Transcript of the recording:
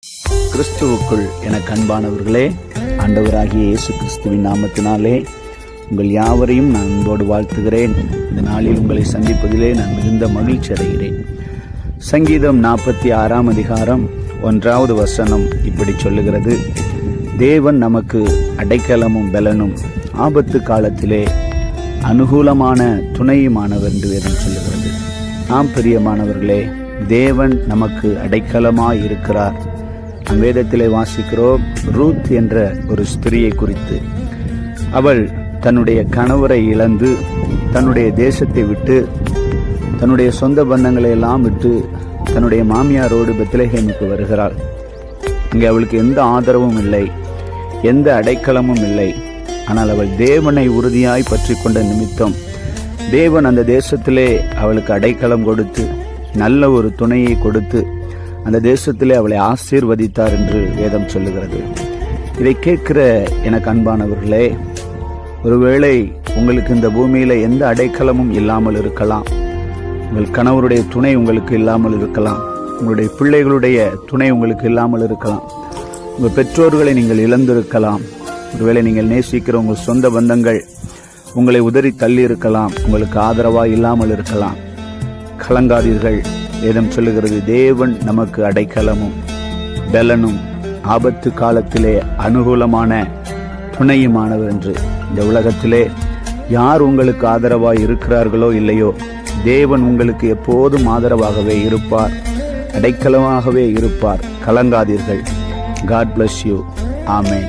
கிறிஸ்துவுக்குள் எனக்கு அன்பானவர்களே, ஆண்டவராகிய இயேசு கிறிஸ்துவின் நாமத்தினாலே உங்கள் யாவரையும் நான் அன்போடு வாழ்த்துகிறேன். இந்த நாளில் உங்களை சந்திப்பதிலே நான் மிகுந்த மகிழ்ச்சி அடைகிறேன். சங்கீதம் 46 அதிகாரம் 1வது வசனம் இப்படி சொல்லுகிறது: தேவன் நமக்கு அடைக்கலமும் பலனும், ஆபத்து காலத்திலே அனுகூலமான துணையுமானவர் என்று வேதம் சொல்லுகிறது. நாம் பிரியமானவர்களே, தேவன் நமக்கு அடைக்கலமாய் இருக்கிறார். நம் வேதத்திலே வாசிக்கிறோம் ரூத் என்ற ஒரு ஸ்திரியை குறித்து. அவள் தன்னுடைய கணவரை இழந்து தன்னுடைய தேசத்தை விட்டு, தன்னுடைய சொந்த பந்தங்களை எல்லாம் விட்டு தன்னுடைய மாமியாரோடு பெத்லெகேமுக்கு வருகிறாள். அங்கே அவளுக்கு எந்த ஆதரவும் இல்லை, எந்த அடைக்கலமும் இல்லை. ஆனால் அவள் தேவனை உறுதியாய் பற்றி கொண்ட நிமித்தம் தேவன் அந்த தேசத்திலே அவளுக்கு அடைக்கலம் கொடுத்து, நல்ல ஒரு துணையை கொடுத்து அந்த தேசத்திலே அவளை ஆசீர்வதித்தார் என்று வேதம் சொல்லுகிறது. இதை கேட்கிற எனக்கு அன்பானவர்களே, ஒருவேளை உங்களுக்கு இந்த பூமியில எந்த அடைக்கலமும் இல்லாமல் இருக்கலாம். உங்கள் கணவருடைய துணை உங்களுக்கு இல்லாமல் இருக்கலாம். உங்களுடைய பிள்ளைகளுடைய துணை உங்களுக்கு இல்லாமல் இருக்கலாம். உங்கள் பெற்றோர்களை நீங்கள் இழந்திருக்கலாம். ஒருவேளை நீங்கள் நேசிக்கிற உங்கள் சொந்த பந்தங்கள் உங்களை உதறி தள்ளி இருக்கலாம். உங்களுக்கு ஆதரவாக இல்லாமல் இருக்கலாம். கலங்காதீர்கள். வேதம் சொல்லுகிறது, தேவன் நமக்கு அடைக்கலமும் பலனும், ஆபத்து காலத்திலே அனுகூலமான துணையுமானவர் என்று. இந்த உலகத்திலே யார் உங்களுக்கு ஆதரவாய் இருக்கிறார்களோ இல்லையோ, தேவன் உங்களுக்கு எப்போதும் ஆதரவாகவே இருப்பார், அடைக்கலமாகவே இருப்பார். கலங்காதீர்கள். God bless you. Amen.